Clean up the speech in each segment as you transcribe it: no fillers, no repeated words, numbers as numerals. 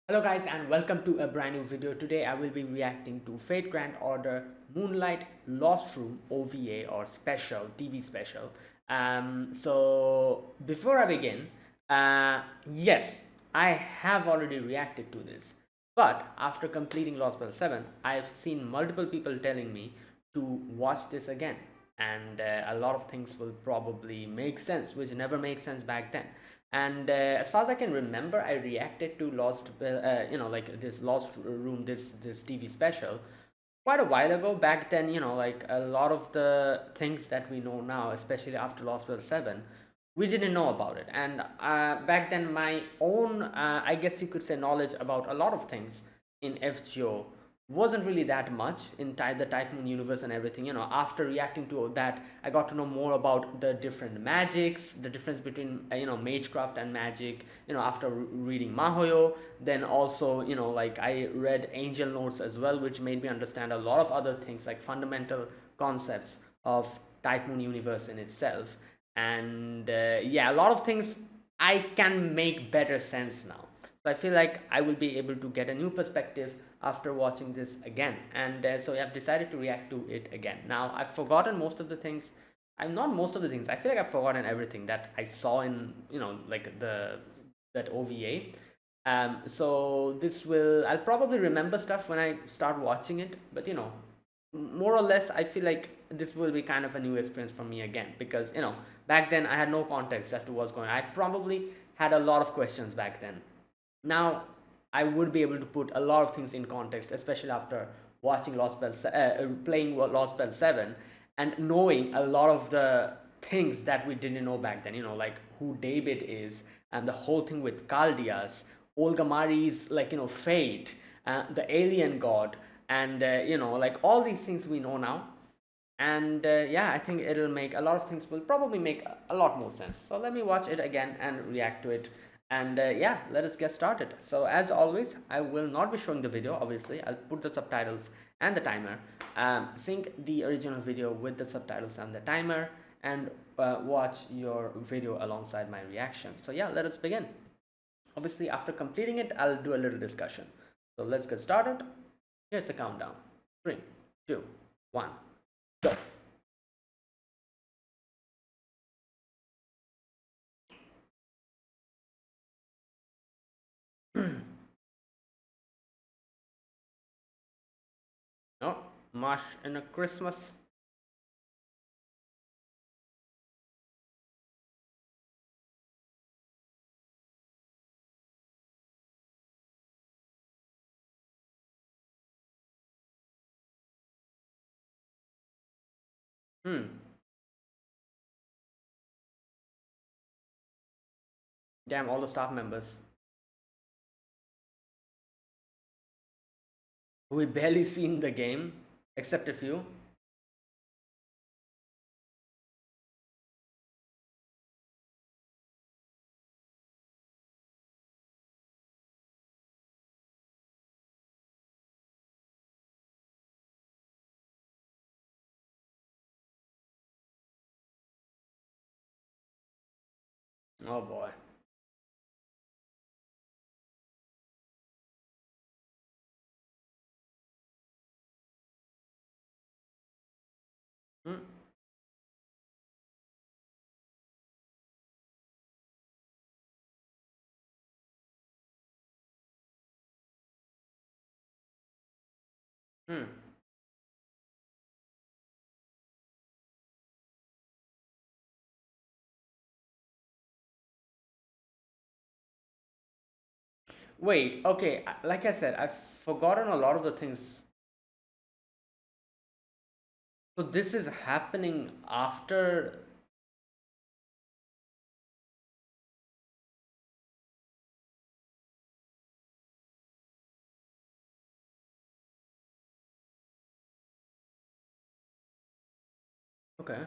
Hello guys and welcome to a brand new video. Today I will be reacting to Fate Grand Order Moonlight Lostroom OVA or special TV special. So before I begin, yes, I have already reacted to this, but after completing Lostbelt 7, I've seen multiple people telling me to watch this again, and a lot of things will probably make sense, which never made sense back then. And as far as I can remember, I reacted to like this Lost Room, this TV special, quite a while ago. Back then, like a lot of the things that we know now, especially after Lost World 7, we didn't know about it. And back then, my own, I guess you could say, knowledge about a lot of things in FGO wasn't really that much in the Type Moon universe and everything. After reacting to that, I got to know more about the different magics, the difference between magecraft and magic. After reading Mahoyo, then also like I read Angel Notes as well, which made me understand a lot of other things like fundamental concepts of Type Moon universe in itself. And yeah, a lot of things I can make better sense now. So I feel like I will be able to get a new perspective after watching this again. And so I've decided to react to it again. Now I've forgotten most of the things. I'm not most of the things. I feel like I've forgotten everything that I saw in like the that OVA. So this will I'll probably remember stuff when I start watching it. But more or less, I feel like this will be kind of a new experience for me again because back then I had no context as to what's going on. I probably had a lot of questions back then. Now I would be able to put a lot of things in context, especially after watching playing Lost Bell 7 and knowing a lot of the things that we didn't know back then, like who David is and the whole thing with Kaldias, Olga Mari's like, fate, the alien god, and like all these things we know now. And yeah, I think it'll make a lot of things will probably make a lot more sense. So let me watch it again and react to it. And yeah, let us get started. So as always, I will not be showing the video. Obviously, I'll put the subtitles and the timer, sync the original video with the subtitles and the timer, and watch your video alongside my reaction. So yeah, let us begin. Obviously, after completing it, I'll do a little discussion. So let's get started. Here's the countdown. 3, 2, 1, go. Oh, Marsh in a Christmas. Hmm. Damn, all the staff members. We barely seen the game, except a few. Oh boy. Hmm. Hmm. Wait, okay, like I said, I've forgotten a lot of the things. So this is happening after. Okay.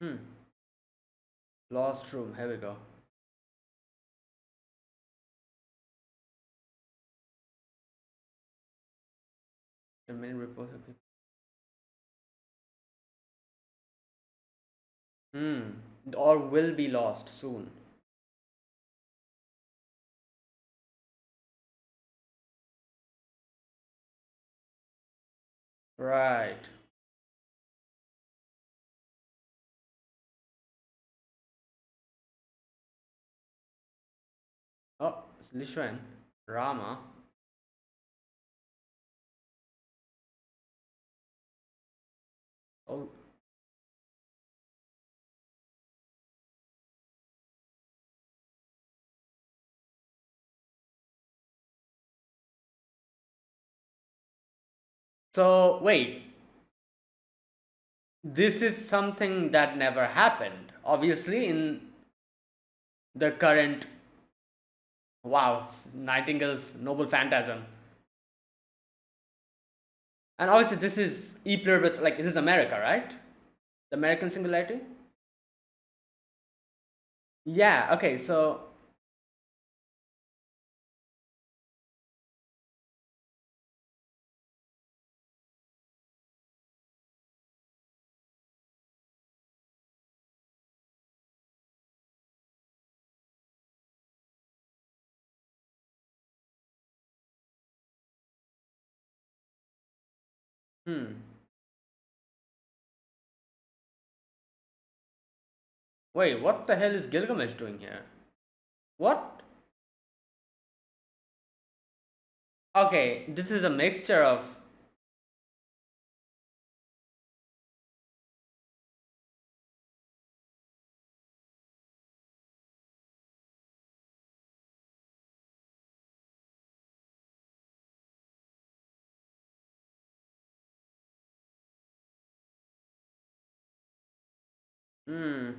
Hmm. Lost room. Here we go. The main report. Hmm. Or will be lost soon. Right. Oh, Lishwan. Rama. Oh, so wait. This is something that never happened. Obviously, in the current, wow, Nightingale's noble phantasm. And obviously, this is E pluribus, like, this is America, right? The American singularity? Yeah, okay, so. Hmm. Wait, what the hell is Gilgamesh doing here? What? Okay, this is a mixture of. Hmm.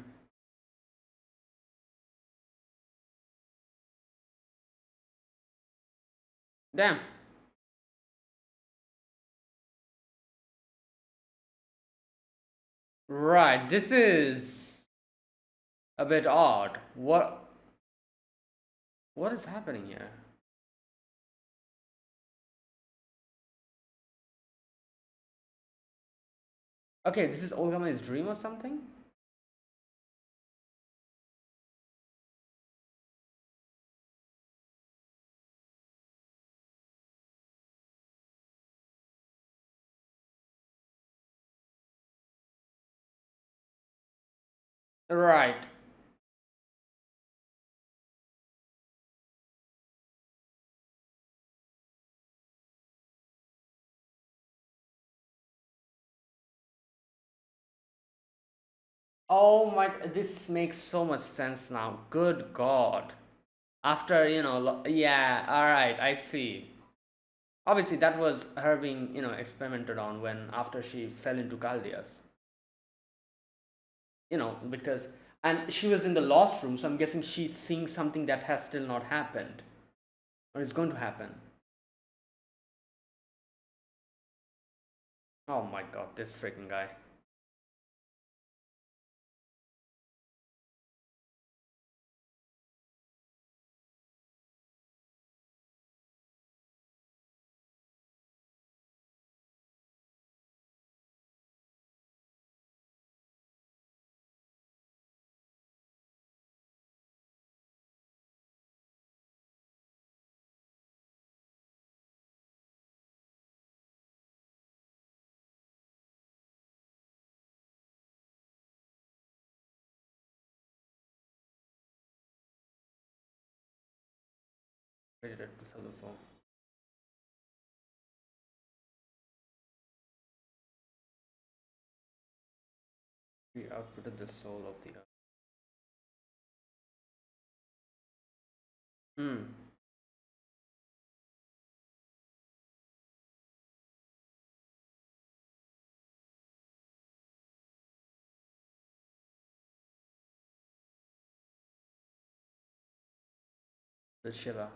Damn. Right, this is a bit odd. What is happening here? Okay, this is Olgama's dream or something? Right. Oh my, this makes so much sense now. Good God. After, yeah, alright, I see. Obviously, that was her being, experimented on when after she fell into Chaldeas. Because. And she was in the lost room, so I'm guessing she's seeing something that has still not happened. Or is going to happen. Oh my god, this freaking guy. Created 2004. We outputted the soul of the earth. Hmm. The Shiva.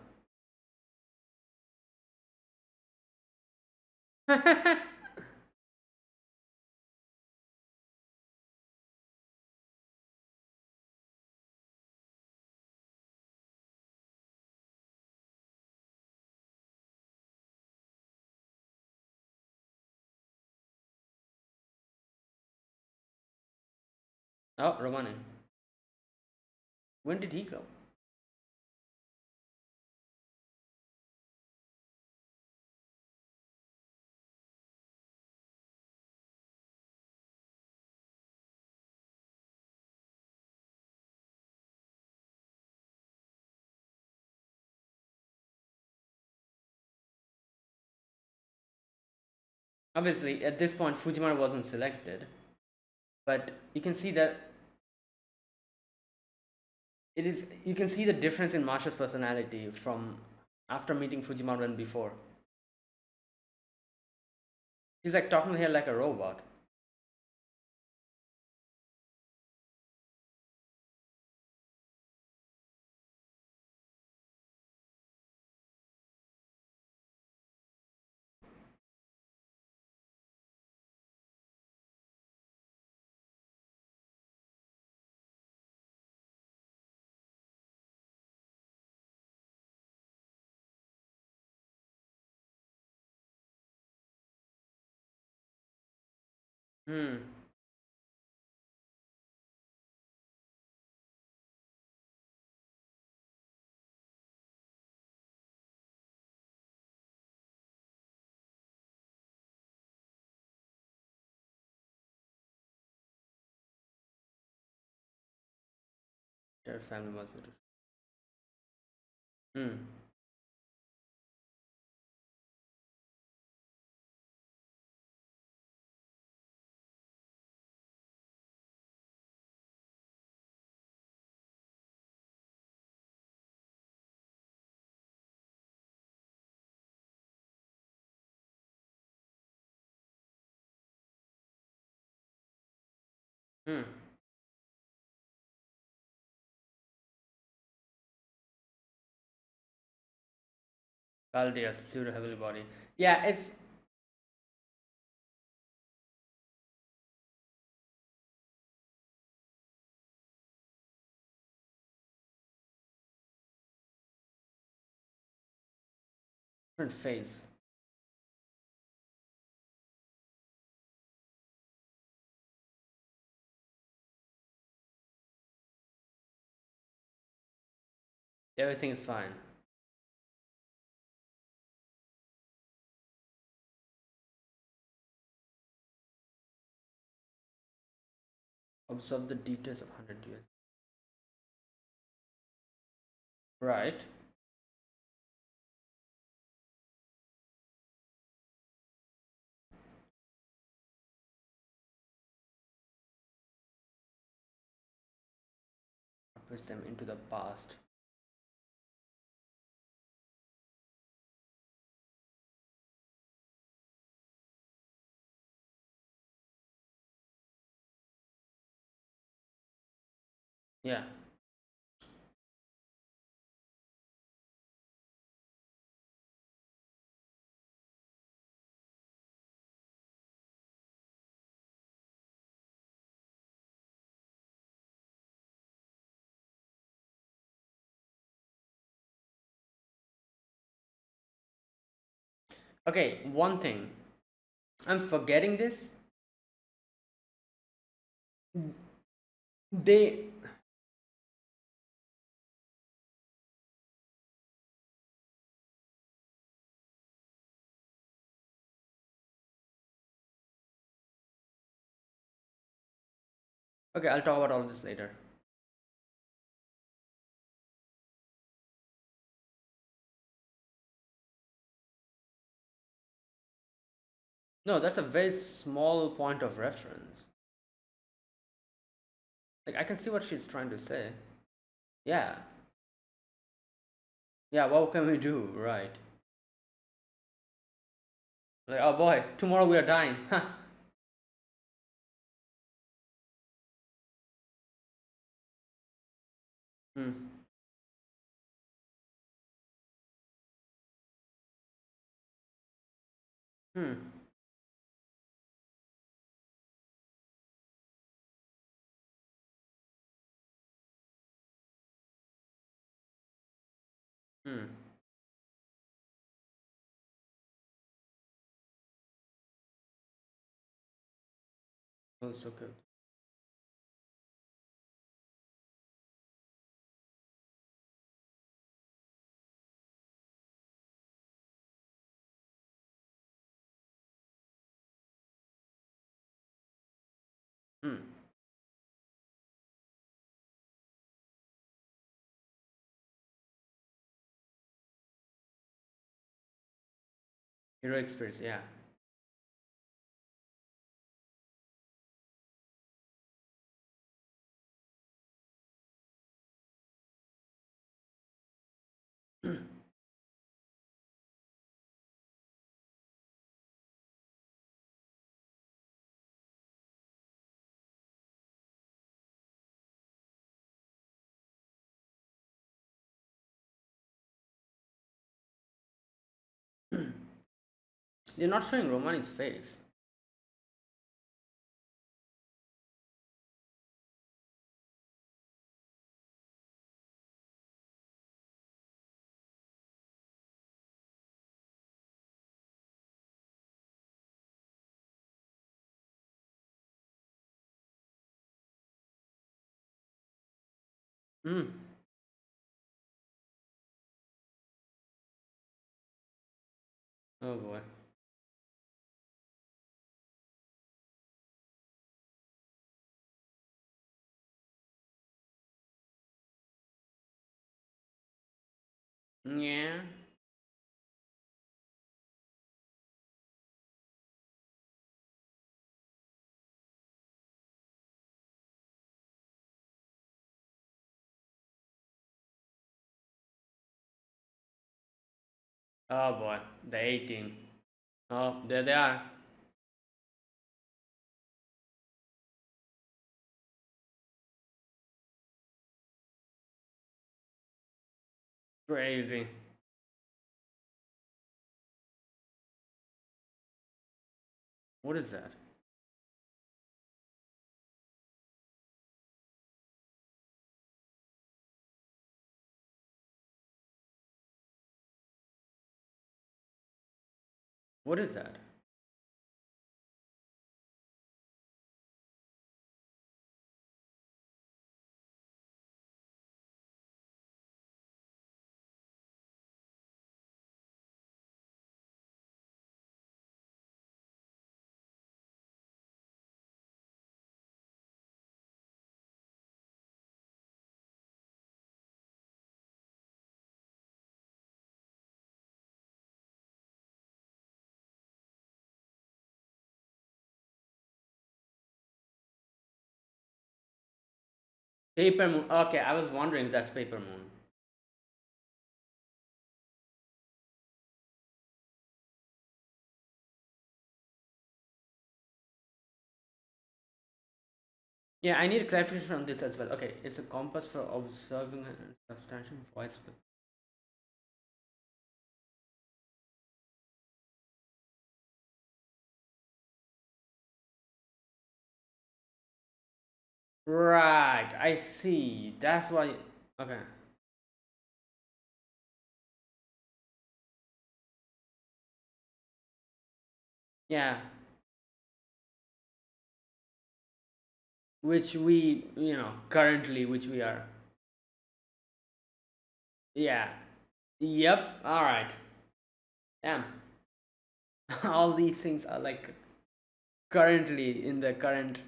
Oh, Romani. When did he go? Obviously, at this point, Fujiwara wasn't selected, but you can see that it is. You can see the difference in Marsha's personality from after meeting Fujiwara and before. She's like talking here like a robot. Hmm. Their family must be. Hmm. Hmm. Caldeus, pseudo heavily body. Yeah, it's different phase. Everything is fine. Observe the details of 100 years. Right. Push them into the past. Yeah. Okay, one thing. I'm forgetting this. They. Okay, I'll talk about all this later. No, that's a very small point of reference. Like, I can see what she's trying to say. Yeah. Yeah, what can we do? Right. Like, oh boy, tomorrow we are dying. Hmm. Hmm. Hmm. Also good. Heroic spirits, yeah. They're not showing Romani's face. Hmm. Oh boy. Yeah. Oh boy. The 18. Oh, there they are. Crazy. What is that? What is that? Paper Moon. Okay, I was wondering if that's Paper Moon. Yeah, I need clarification on this as well. Okay, it's a compass for observing a substantial voice. Right, I see. That's why. Okay. Yeah, which we, currently, which we are. Yeah. Yep. All right. Damn. All these things are like currently in the current.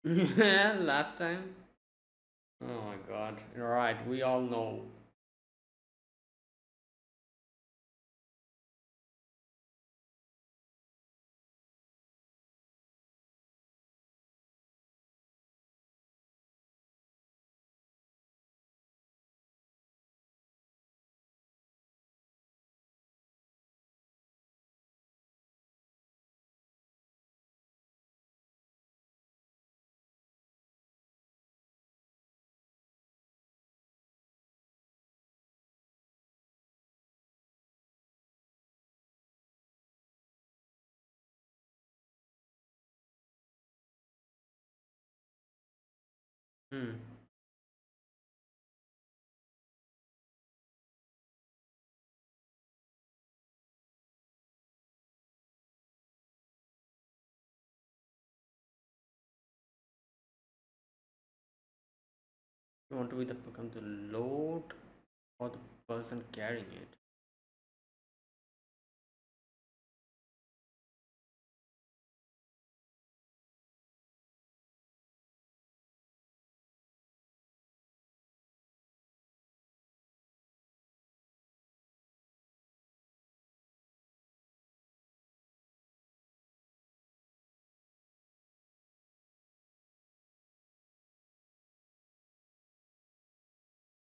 Last time. Oh my god. Right. We all know. Hmm. You want to be the become the load or the person carrying it.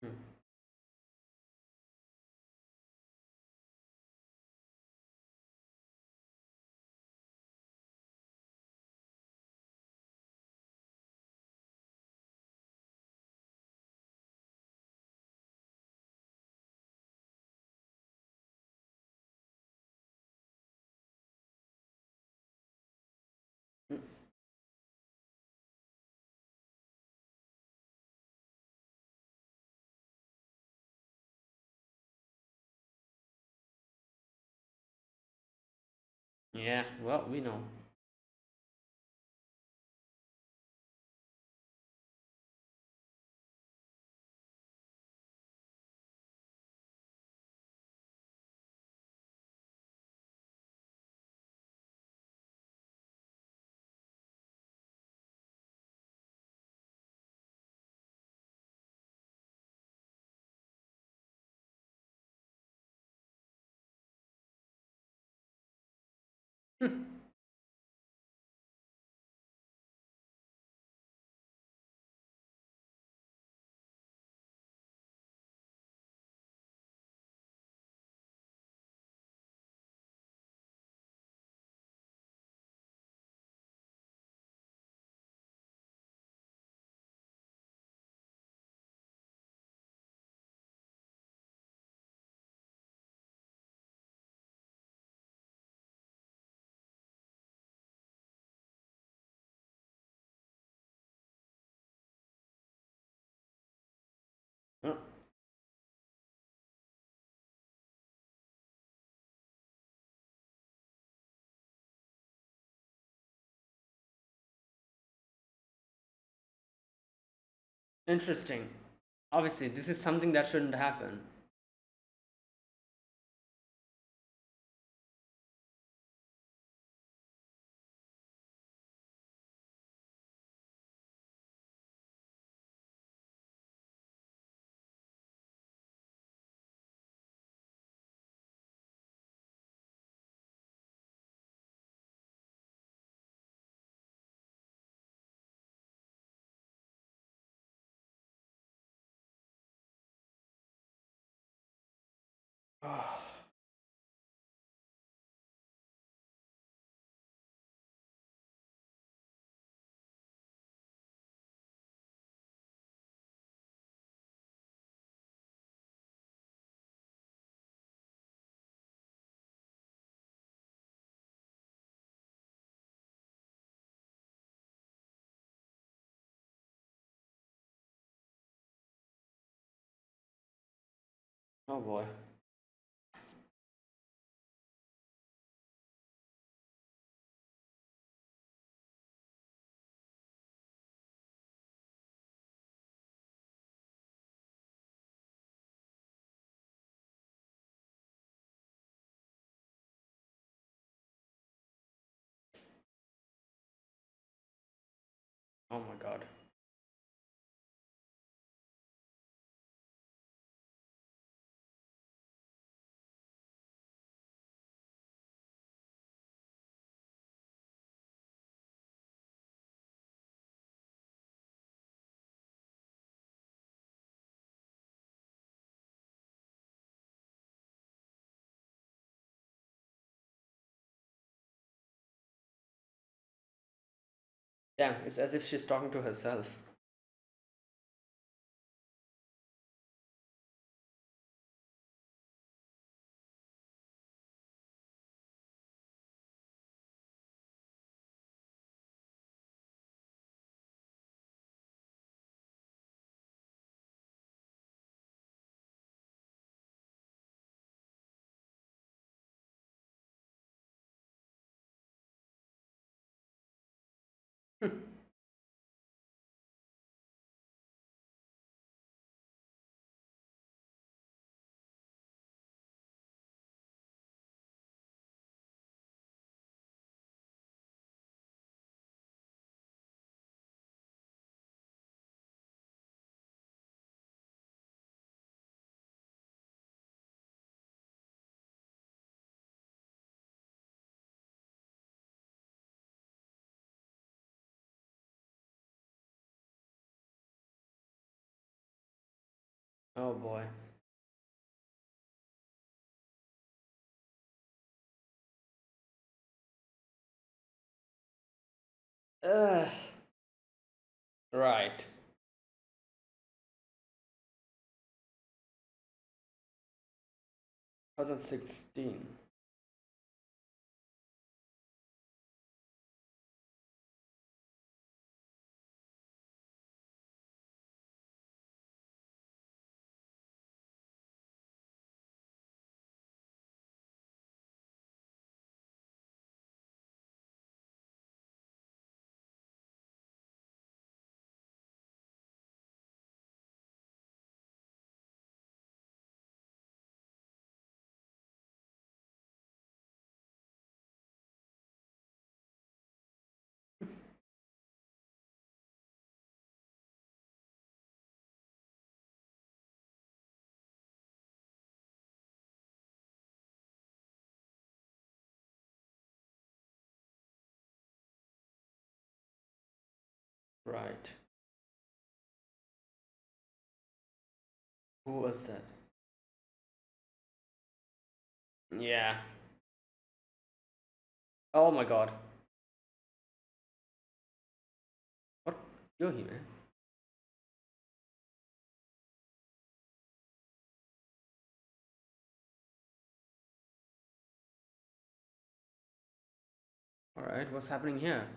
Hmm. Hmm. Yeah, well, we know. Oh, interesting. Obviously, this is something that shouldn't happen. Oh, oh boy. Oh my god. Damn, it's as if she's talking to herself. Oh boy. Ugh. Right. 2016. Right. Who was that? Yeah. Oh my god. What? You're here, man. Alright, what's happening here?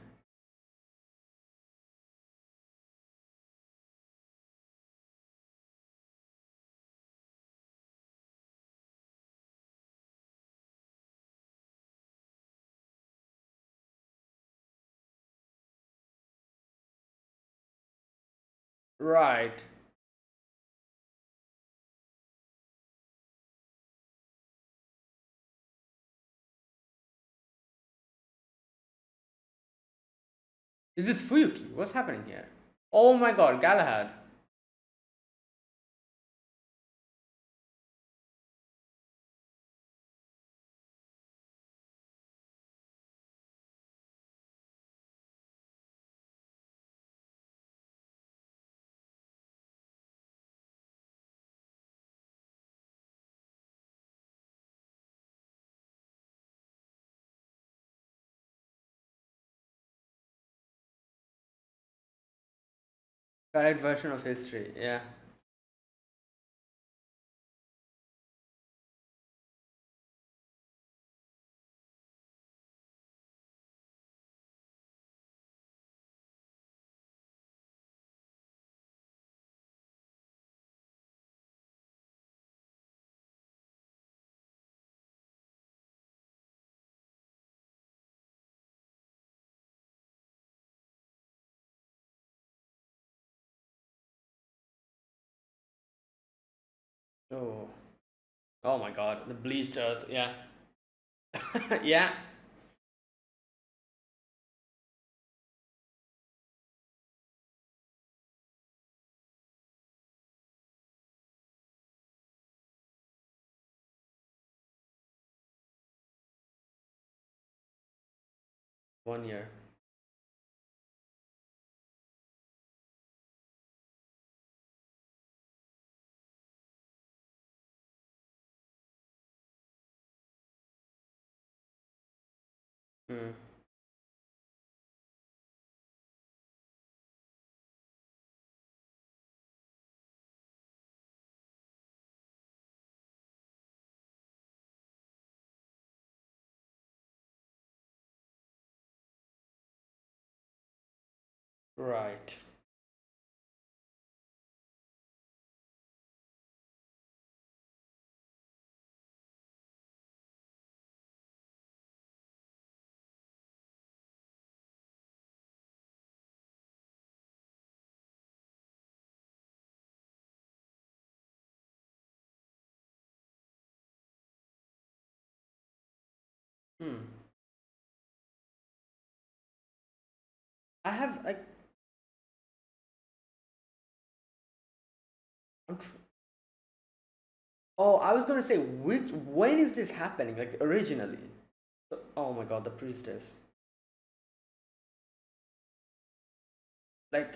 Right. Is this Fuyuki? What's happening here? Oh my god, Galahad. 'Correct version of history, yeah. 哦 Oh my god, the bleached earth, yeah. Yeah, 1 year. Mm, right. Hmm. I have like I'm tr- oh, I was gonna say which when is this happening? Like originally? Oh my god, the priestess. Like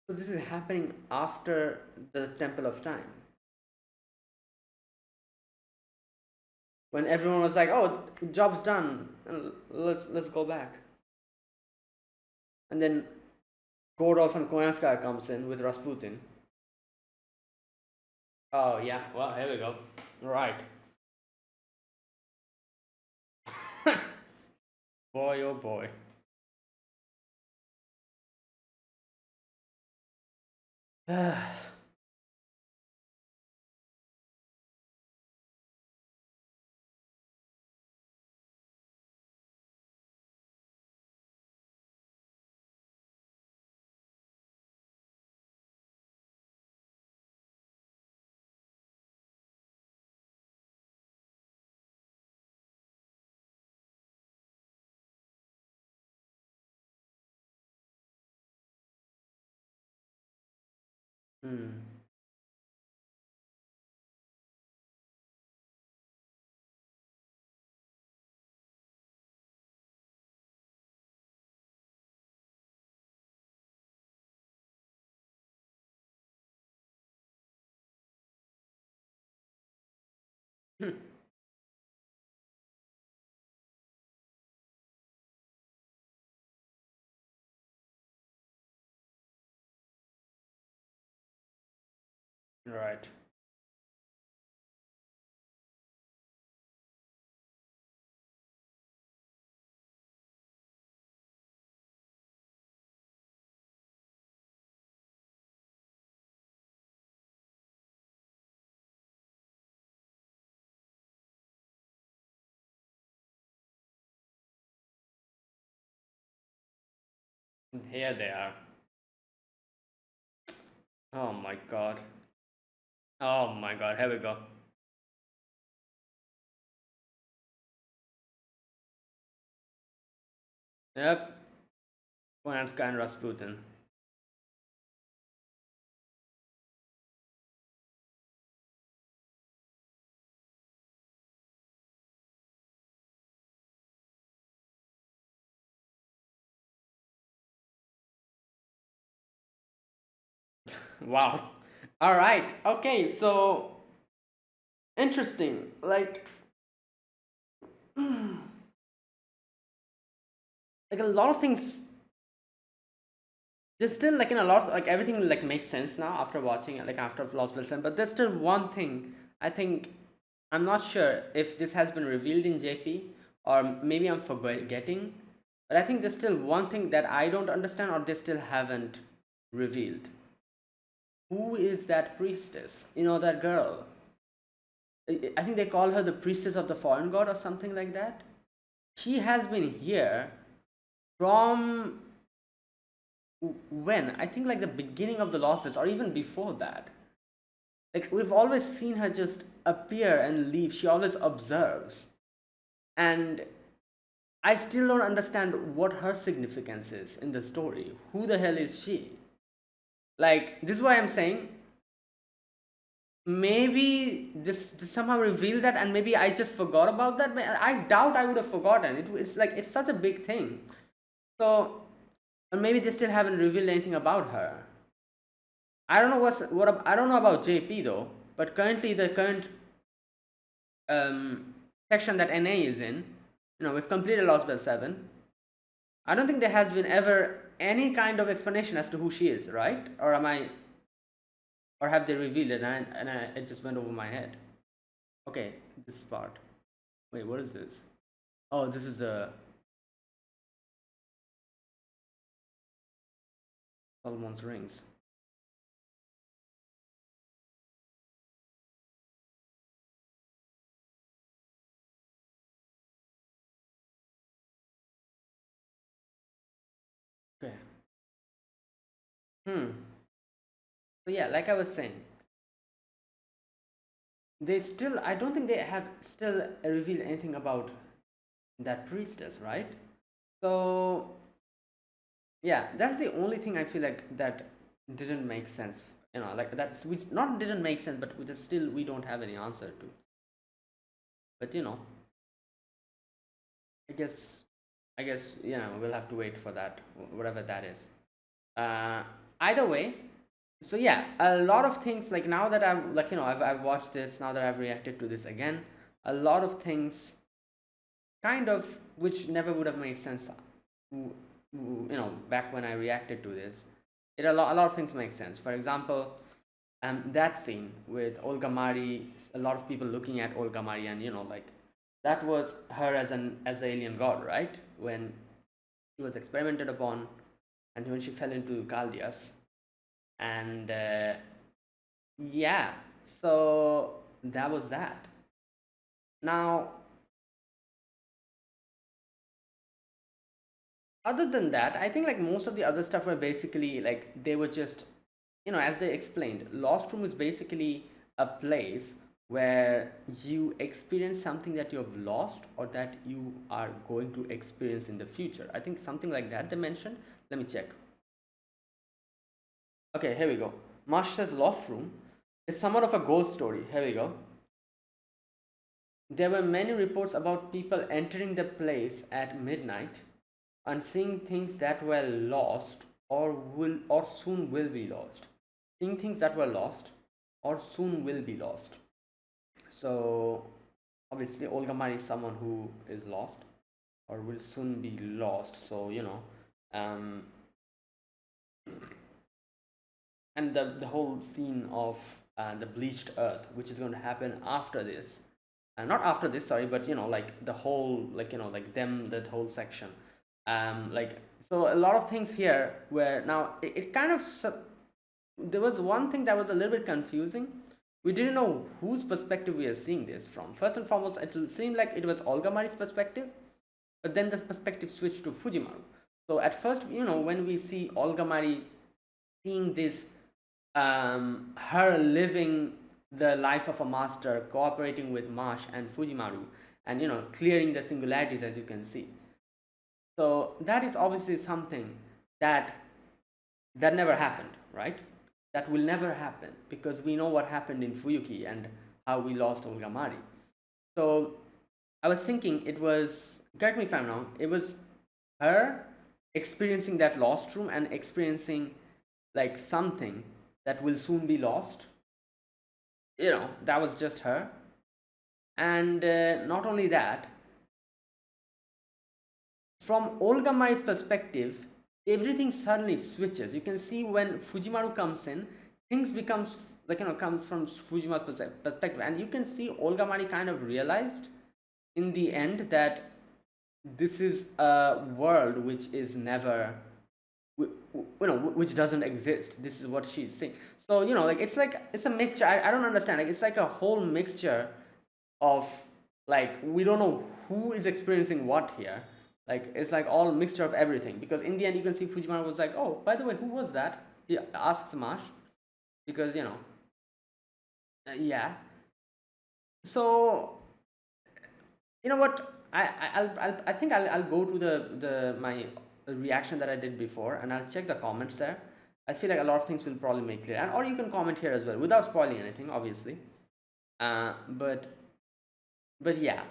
So this is happening after the Temple of Time, when everyone was like, "Oh, job's done, and let's go back." And then Gordolf and Koyanskaya comes in with Rasputin. Oh yeah, well here we go. Right, boy oh boy. Hmm. Right. Here they are. Oh my god. Oh my god. Here we go. Yep. Koyanskaya and Rasputin. Wow. All right. Okay. So interesting. Like a lot of things. There's still like in a lot like everything like makes sense now after watching it, like after Lost Wilson. But there's still one thing I think I'm not sure if this has been revealed in JP or maybe I'm forgetting. But I think there's still one thing that I don't understand or they still haven't revealed. Who is that priestess? You know that girl. I think they call her the priestess of the foreign god or something like that. She has been here from when? I think like the beginning of the Lost List or even before that. Like we've always seen her just appear and leave. She always observes. And I still don't understand what her significance is in the story. Who the hell is she? Like this is why I'm saying maybe this somehow revealed that and maybe I just forgot about that. But I doubt I would have forgotten. It's like it's such a big thing. So or maybe they still haven't revealed anything about her. I don't know I don't know about JP though, but currently the current section that NA is in, we've completed Lostbelt 7. I don't think there has been ever any kind of explanation as to who she is, right? Or have they revealed it it just went over my head? Okay, this part. Wait, what is this? Oh, this is the Solomon's rings. Okay. Hmm. So yeah, like I was saying, I don't think they have still revealed anything about that priestess, right? So yeah, that's the only thing I feel like that didn't make sense. Like that's which not didn't make sense, but we just still we don't have any answer to. But I guess we'll have to wait for that, whatever that is. Uh, either way, so yeah, a lot of things, like now that I'm like, I've watched this, now that I've reacted to this again, a lot of things kind of which never would have made sense, back when I reacted to this. A lot of things make sense. For example, that scene with Olga Mari, a lot of people looking at Olga Mari, and like that was her as the alien god, right? When she was experimented upon, and when she fell into Chaldeas, and yeah, so that was that. Now, other than that, I think like most of the other stuff were basically like they were just, as they explained, Lost Room is basically a place where you experience something that you have lost or that you are going to experience in the future. I think something like that they mentioned. Let me check. Okay, here we go. Marsh says Lost Room is somewhat of a ghost story. Here we go. There were many reports about people entering the place at midnight and seeing things that were lost or soon will be lost. Seeing things that were lost or soon will be lost. So obviously Olga Mari is someone who is lost or will soon be lost. So um, and the whole scene of the bleached earth, which is going to happen after this, not after this, sorry, but like the whole, like like them, that whole section, like, so a lot of things here where now it kind of there was one thing that was a little bit confusing. We didn't know whose perspective we are seeing this from. First and foremost, it seemed like it was Olga Mari's perspective, but then the perspective switched to Fujimaru. So at first, when we see Olga Mari seeing this, her living the life of a master, cooperating with Marsh and Fujimaru, and clearing the singularities, as you can see. So that is obviously something that never happened, right? That will never happen because we know what happened in Fuyuki and how we lost Olga Mari. So I was thinking it was, correct me if I'm wrong, it was her experiencing that lost room and experiencing like something that will soon be lost. That was just her. And not only that, from Olga Mari's perspective, everything suddenly switches. You can see when Fujimaru comes in, things becomes like comes from Fujimaru's perspective, and you can see Olga Mari kind of realized in the end that this is a world which is never, which doesn't exist. This is what she's saying. So like it's a mixture. I don't understand. Like it's like a whole mixture of, like, we don't know who is experiencing what here. Like it's like all mixture of everything, because in the end you can see Fujimaru was like, oh, by the way, who was that? He asks Marsh, because yeah. So you know what, I think I'll go to the my reaction that I did before, and I'll check the comments there. I feel like a lot of things will probably make clear, and or you can comment here as well without spoiling anything, obviously. But yeah,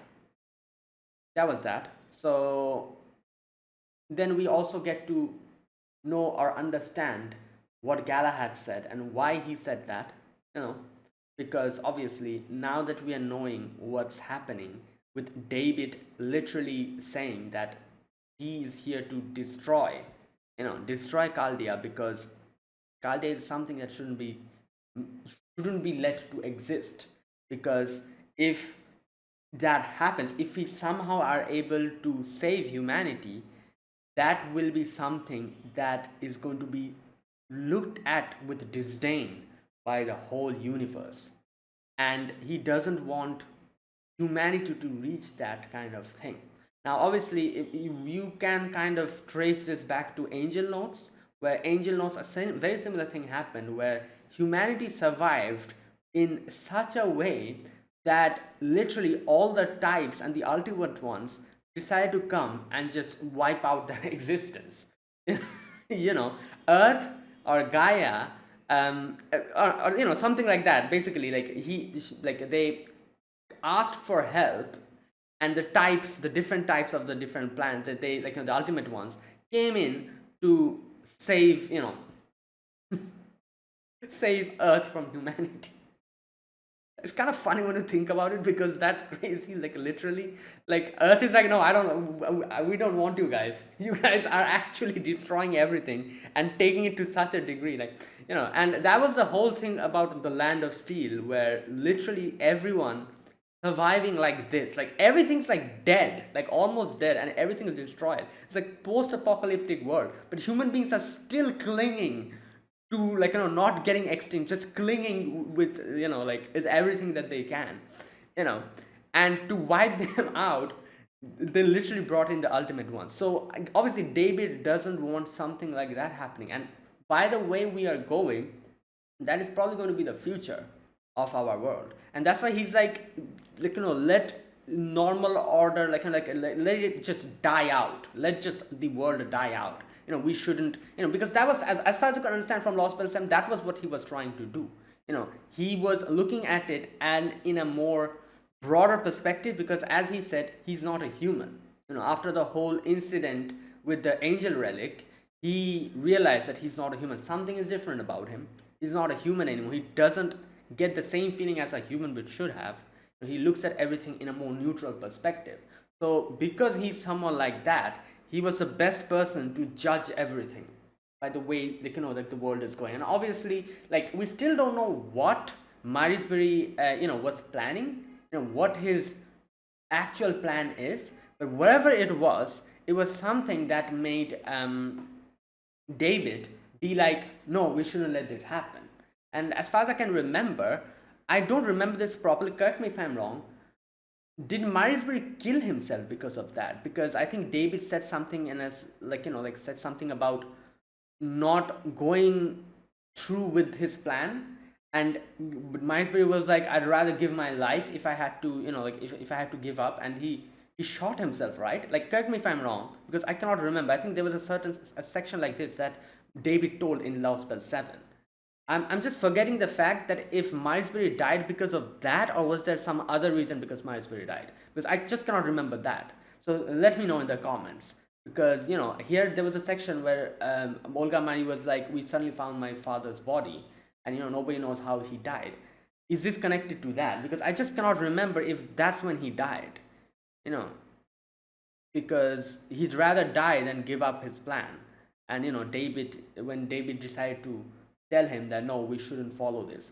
that was that. So then we also get to know or understand what Galahad said and why he said that, because obviously now that we are knowing what's happening with David literally saying that he is here to destroy Chaldea, because Chaldea is something that shouldn't be let to exist, because if that happens, if we somehow are able to save humanity, that will be something that is going to be looked at with disdain by the whole universe. And he doesn't want humanity to reach that kind of thing. Now, obviously, if you can kind of trace this back to Angel Notes, where Angel Notes, a very similar thing happened, where humanity survived in such a way that literally all the types and the ultimate ones decide to come and just wipe out their existence. Earth or Gaia, or something like that. Basically, like they asked for help, and the different types of the different planets that they, like, the ultimate ones came in to save save Earth from humanity. It's kind of funny when you think about it because that's crazy. Like literally, like Earth is like, no, I don't know. We don't want you guys. You guys are actually destroying everything and taking it to such a degree, like And that was the whole thing about the Land of Steel, where literally everyone surviving like this, like everything's like dead, like almost dead, and everything is destroyed. It's like post-apocalyptic world, but human beings are still clinging to like not getting extinct, just clinging with like with everything that they can, you know and to wipe them out, they literally brought in the ultimate one. So obviously David doesn't want something like that happening, and by the way we are going, that is probably going to be the future of our world. And that's why he's like let normal order, let it just die out, let just the world die out. We shouldn't, because that was, as far as you can understand from Lost Belt, that was what he was trying to do. He was looking at it and in a more broader perspective, because as he said, he's not a human. After the whole incident with the angel relic, he realized that he's not a human. Something is different about him. He's not a human anymore. He doesn't get the same feeling as a human would should have. He looks at everything in a more neutral perspective. So because he's someone like that, he was the best person to judge everything by the way like the world is going. And obviously, like, we still don't know what Marisbury was planning, what his actual plan is, but whatever it was something that made David be like, no, we shouldn't let this happen. And as far as I can remember, I don't remember this properly, correct me if I'm wrong, did Marisbury kill himself because of that? Because I think David said something in as said something about not going through with his plan, and Marisbury was like, I'd rather give my life if I had to, if I had to give up, and he shot himself, right? Like, correct me if I'm wrong, because I cannot remember. I think there was a section like this that David told in Lostbelt 7. I'm just forgetting the fact that if Marisbury died because of that, or was there some other reason because Marisbury died? Because I just cannot remember that. So let me know in the comments. Because, here there was a section where Olga Mani was like, we suddenly found my father's body, and, nobody knows how he died. Is this connected to that? Because I just cannot remember if that's when he died. Because he'd rather die than give up his plan. And, when David decided to tell him that no, we shouldn't follow this.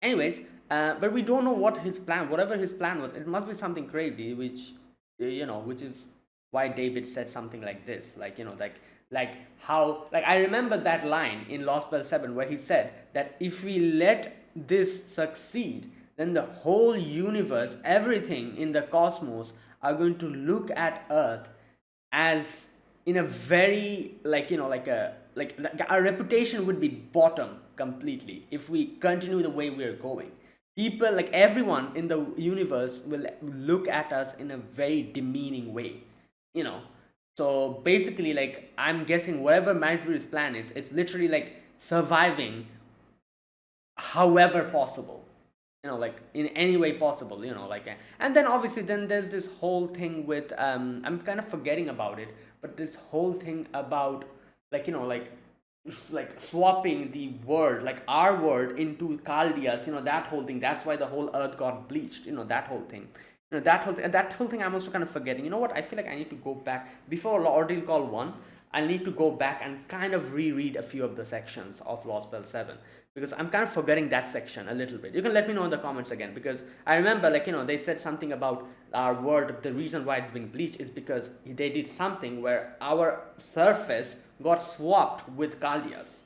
Anyways, but we don't know what his plan, whatever his plan was, it must be something crazy, which which is why David said something like this, like how, like, I remember that line in Lost Belt 7 where he said that if we let this succeed, then the whole universe, everything in the cosmos are going to look at Earth as in a very like our reputation would be bottom completely if we continue the way we are going. People, like everyone in the universe, will look at us in a very demeaning way. So basically, like, I'm guessing whatever Mansbury's plan is, it's literally like surviving however possible, like in any way possible, and then obviously then there's this whole thing with I'm kind of forgetting about it, but this whole thing about like swapping the world, like our world, into Chaldea's, that whole thing. That's why the whole earth got bleached, that whole thing. That whole thing I'm also kind of forgetting. You know what? I feel like I need to go back before Ordeal Call 1. I need to go back and kind of reread a few of the sections of Lost Belt 7, because I'm kind of forgetting that section a little bit. You can let me know in the comments again, because I remember, they said something about our world. The reason why it's being bleached is because they did something where our surface got swapped with Chaldea's,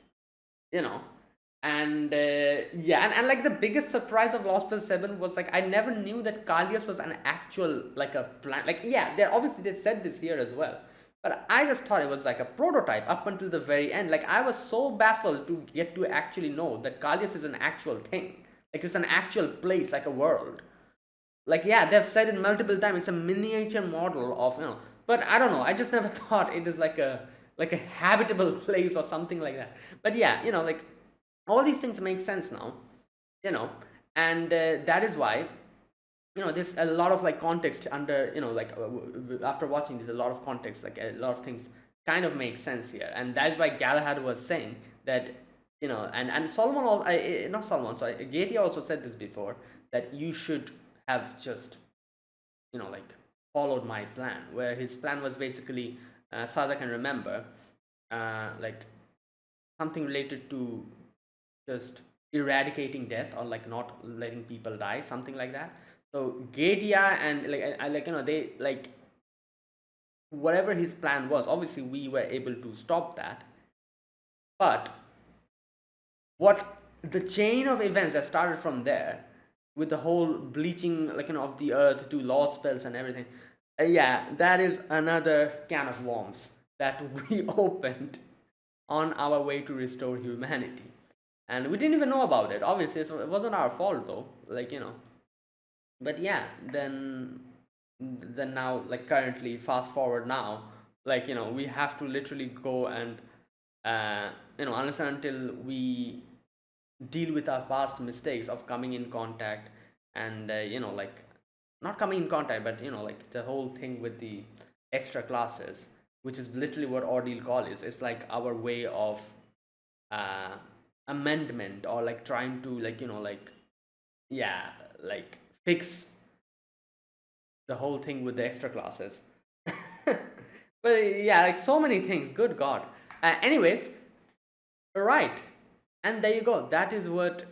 and and like the biggest surprise of Lost Belt 7 was, like, I never knew that Chaldea's was an actual, like, a plan. Like, yeah, they obviously they said this here as well, but I just thought it was like a prototype up until the very end. Like, I was so baffled to get to actually know that Chaldea's is an actual thing. Like, it's an actual place, like a world. Like, yeah, they've said it multiple times, it's a miniature model of, but I don't know, I just never thought it is like a habitable place or something like that. But yeah, like, all these things make sense now, and that is why, there's a lot of, like, context under, after watching, there's a lot of context, like a lot of things kind of make sense here. And that's why Galahad was saying that and Solomon also, not Solomon, sorry, Gary also said this before, that you should have just, like, followed my plan, where his plan was basically, as far as I can remember, like something related to just eradicating death, or like not letting people die, something like that. So Gadia and like I like they like whatever his plan was. Obviously, we were able to stop that, but what the chain of events that started from there, with the whole bleaching, like of the earth to law spells and everything, yeah, that is another can of worms that we opened on our way to restore humanity, and we didn't even know about it. Obviously, so it wasn't our fault though, but yeah, then now, like, currently, fast forward now, like, we have to literally go and unless and until we deal with our past mistakes of coming in contact, and like, not coming in contact, but like the whole thing with the extra classes, which is literally what ordeal call is. It's like our way of uh amendment, or like trying to, like, like, yeah, like, fix the whole thing with the extra classes. But yeah, like, so many things, good god. Anyways, right, and there you go. That is what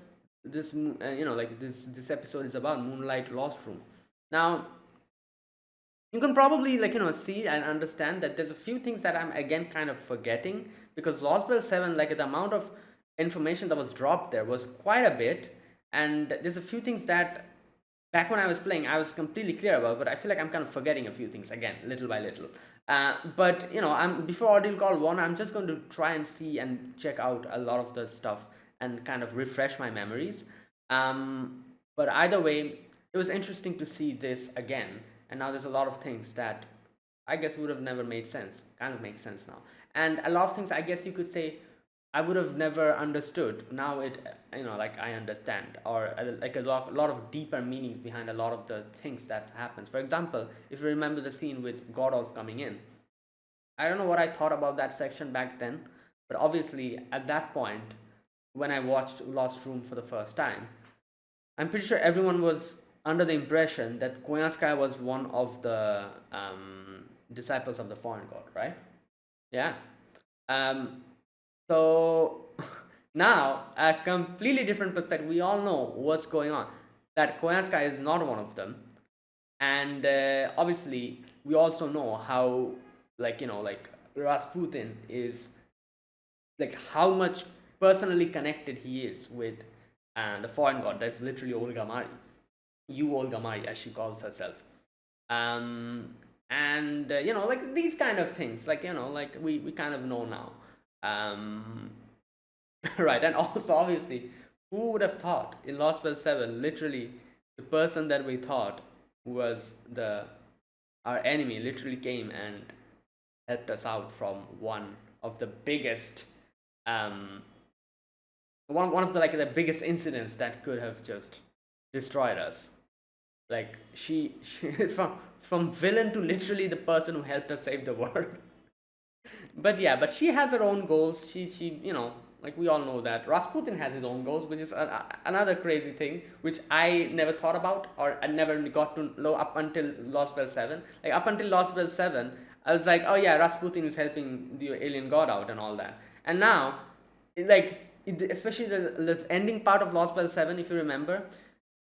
this like this episode is about: Moonlight, Lostroom. Now, you can probably, like, see and understand that there's a few things that I'm again kind of forgetting, because Lostbelt 7, like, the amount of information that was dropped there was quite a bit, and there's a few things that back when I was playing I was completely clear about, but I feel like I'm kind of forgetting a few things again, little by little. But I'm before Ordeal Call 1, I'm just going to try and see and check out a lot of the stuff and kind of refresh my memories. But either way, it was interesting to see this again, and now there's a lot of things that I guess would have never made sense, kind of makes sense now, and a lot of things I guess you could say I would have never understood. Now it, like, I understand, or like a lot of deeper meanings behind a lot of the things that happens. For example, if you remember the scene with Godolph coming in, I don't know what I thought about that section back then, but obviously at that point, when I watched Lost Room for the first time, I'm pretty sure everyone was under the impression that Koyanskaya was one of the disciples of the foreign god, right? Yeah. Um, so now, a completely different perspective. We all know what's going on. That Koyanskaya is not one of them, and obviously, we also know how, like Rasputin is, like, how much personally connected he is with the foreign god. That's literally Olga Mari, you Olga Mari, as she calls herself. Um, and like, these kind of things, like, like, we kind of know now. um right, and also, obviously, who would have thought in Lost Belt 7, literally, the person that we thought was the our enemy literally came and helped us out from one of the biggest, um one of the, like, the biggest incidents that could have just destroyed us. Like, she from villain to literally the person who helped us save the world. But yeah, but she has her own goals. She like, we all know that Rasputin has his own goals, which is another crazy thing, which I never thought about, or I never got to know up until Lost Belt 7. Like, up until Lost Belt 7, I was like, oh yeah, Rasputin is helping the alien god out and all that. And now, like, especially the ending part of Lost Belt 7, if you remember,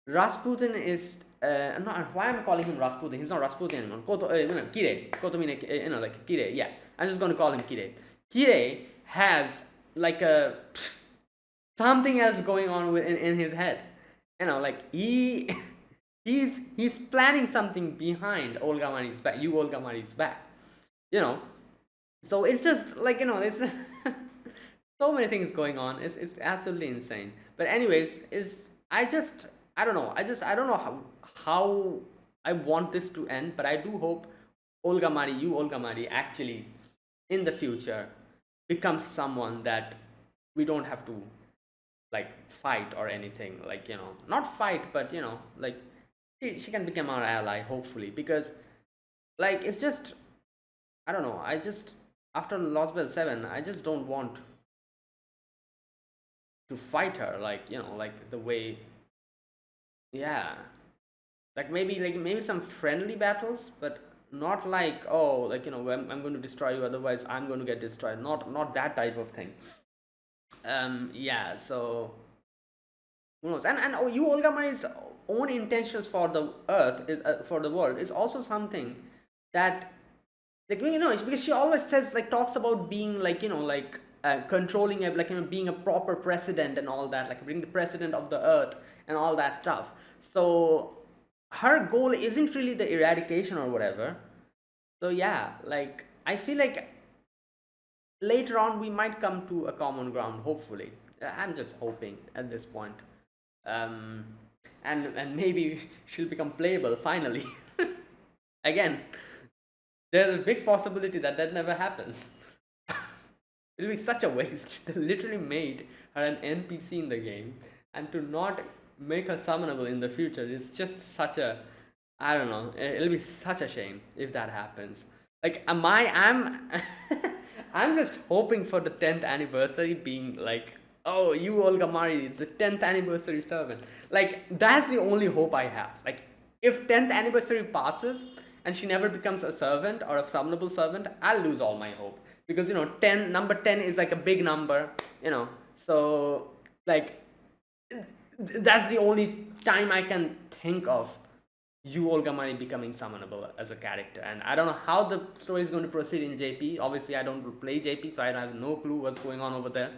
Rasputin is not, why am I calling him Rasputin? He's not Rasputin anymore. Kire, Kotomine, like Kire. Yeah, I'm just going to call him Kire. Kire has, like, a something else going on in his head. Like, he's planning something behind Olga Mari's back. You Olga Mari's back. You know. So it's just like, it's so many things going on. It's absolutely insane. But anyways, is I just I don't know. I don't know how I want this to end, but I do hope Olga Mari, you Olga Mari, actually in the future becomes someone that we don't have to, like, fight or anything. Like, not fight, but like, she can become our ally, hopefully, because, like, it's just, I don't know. I just, after Lost Bell 7, I just don't want to fight her, like like the way, yeah, like maybe some friendly battles, but not like, oh, like I'm going to destroy you, otherwise I'm going to get destroyed. Not that type of thing. Yeah. So who knows? And oh, you Olga Mari's own intentions for the earth is for the world is also something that, like, it's because she always says, like, talks about being like, like, controlling like, being a proper president and all that, like being the president of the earth and all that stuff. So her goal isn't really the eradication or whatever. So yeah, like, I feel like later on we might come to a common ground, hopefully. I'm just hoping at this point. um and maybe she'll become playable finally. Again, there's a big possibility that that never happens. It'll be such a waste. They literally made her an NPC in the game, and to not make her summonable in the future is just such a, I don't know. It'll be such a shame if that happens. Like, I'm I'm just hoping for the 10th anniversary being like, oh, you Olga Mari, it's the 10th anniversary servant. Like, that's the only hope I have. Like, if 10th anniversary passes and she never becomes a servant or a summonable servant, I'll lose all my hope. Because, 10, number 10 is like a big number, so, like, that's the only time I can think of you Olga Mari becoming summonable as a character. And I don't know how the story is going to proceed in JP. Obviously, I don't play JP, so I have no clue what's going on over there.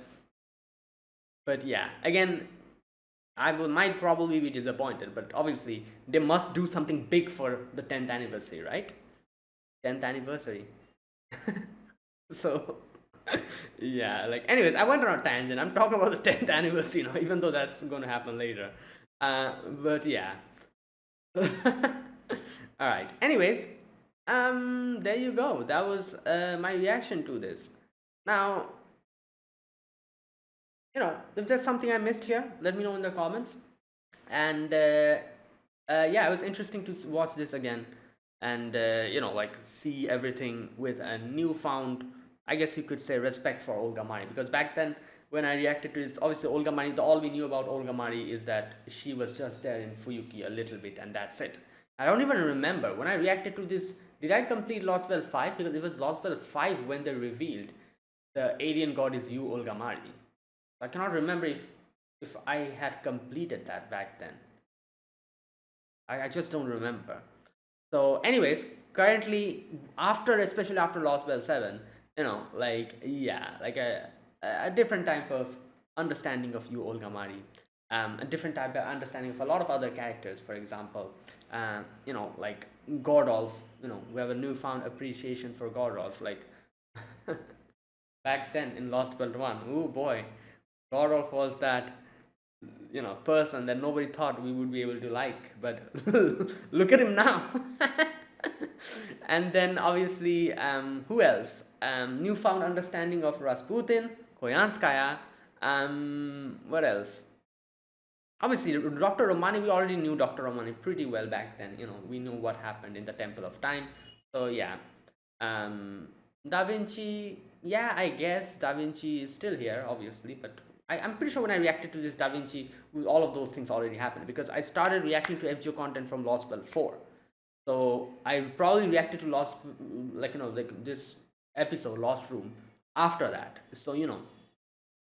But yeah, again, might probably be disappointed, but obviously they must do something big for the 10th anniversary, right? 10th anniversary. So yeah, like, anyways, I went on a tangent. I'm talking about the 10th anniversary, even though that's going to happen later. But yeah. All right. Anyways, there you go. That was my reaction to this. Now, if there's something I missed here, let me know in the comments. And yeah, it was interesting to watch this again, and like, see everything with a newfound, I guess you could say, respect for Olga Mari. Because back then, when I reacted to this, obviously Olga Mari, all we knew about Olga Mari is that she was just there in Fuyuki a little bit, and that's it. I don't even remember when I reacted to this. Did I complete Lostbelt 5? Because it was Lostbelt 5 when they revealed the alien god is you Olga Mari. I cannot remember if I had completed that back then. I just don't remember. So, anyways, currently, especially after Lostbelt 7, like, yeah, like a different type of understanding of you Olga Mari, a different type of understanding of a lot of other characters. For example, like Gordolf. We have a newfound appreciation for Gordolf. Like, back then in Lostbelt 1, oh boy, Gordolf was that person that nobody thought we would be able to like, but look at him now. And then obviously, who else? Newfound understanding of Rasputin, Koyanskaya. What else? Obviously, Dr. Romani. We already knew Dr. Romani pretty well back then. We knew what happened in the Temple of Time. So yeah, Da Vinci. Yeah, I guess Da Vinci is still here, obviously, but I'm pretty sure when I reacted to this Da Vinci, all of those things already happened, because I started reacting to FGO content from Lostbelt 4. So I probably reacted to like this episode, Lostroom, after that. So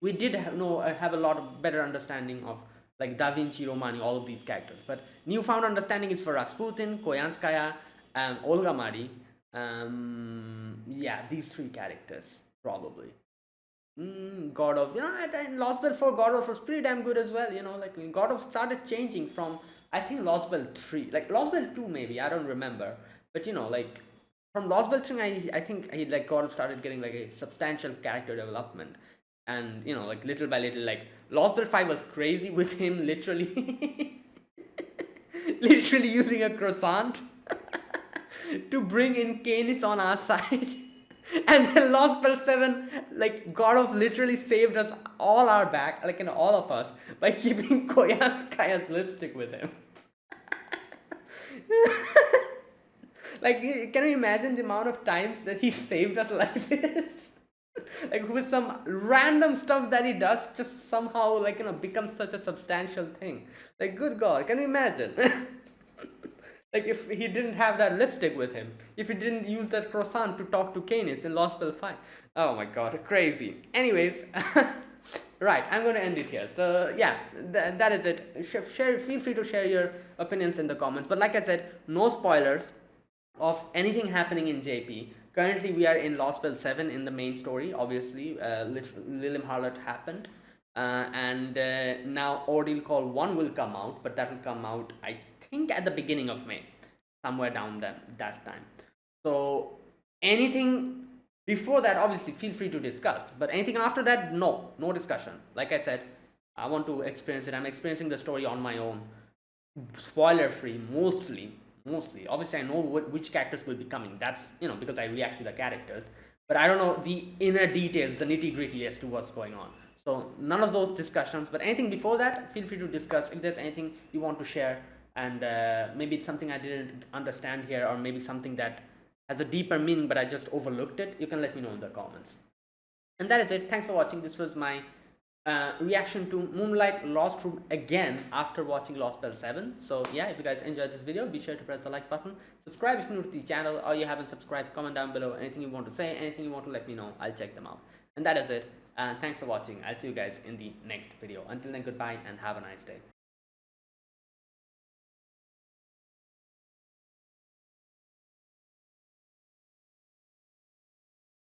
we did have a lot of better understanding of, like, Da Vinci, Romani, all of these characters. But newfound understanding is for Rasputin, Koyanskaya, Olga Mari. Yeah, these three characters probably. God of, in Lostbelt 4, God of was pretty damn good as well. Like, God of started changing from, I think, Lostbelt 3, like Lostbelt 2 maybe, I don't remember, but like, from Lostbelt 3, I think like, God of started getting like a substantial character development, and like, little by little, like, Lostbelt 5 was crazy with him literally literally using a croissant to bring in Canis on our side. And then Lostbelt 7, like, God of literally saved us all our back, like, all of us, by keeping Koyanskaya's lipstick with him. Like, can you imagine the amount of times that he saved us like this? Like with some random stuff that he does, just somehow like becomes such a substantial thing. Like good God, can you imagine? Like if he didn't have that lipstick with him, if he didn't use that croissant to talk to Canis in Lostbelt 5. Oh my God, crazy. Anyways, right, I'm going to end it here. So yeah, that is it. Feel free to share your opinions in the comments. But like I said, no spoilers of anything happening in JP. Currently, we are in Lostbelt 7 in the main story. Obviously, Lilim Harlot happened. And now Ordeal Call 1 will come out, but that will come out, I think, at the beginning of May, somewhere down that time. So anything before that, obviously, feel free to discuss. But anything after that, no discussion. Like I said, I want to experience it. I'm experiencing the story on my own, spoiler free, mostly. Obviously, I know which characters will be coming. That's because I react to the characters, but I don't know the inner details, the nitty gritty as to what's going on. So none of those discussions. But anything before that, feel free to discuss. If there's anything you want to share, and maybe it's something I didn't understand here, or maybe something that has a deeper meaning but I just overlooked it, you can let me know in the comments. And that is it. Thanks for watching. This was my reaction to Moonlight Lostroom again after watching Lostbelt 7. So yeah, if you guys enjoyed this video, be sure to press the like button, subscribe if you're new to the channel, or you haven't subscribed. Comment down below anything you want to say, anything you want to let me know. I'll check them out. And that is it. And thanks for watching. I'll see you guys in the next video. Until then, goodbye and have a nice day.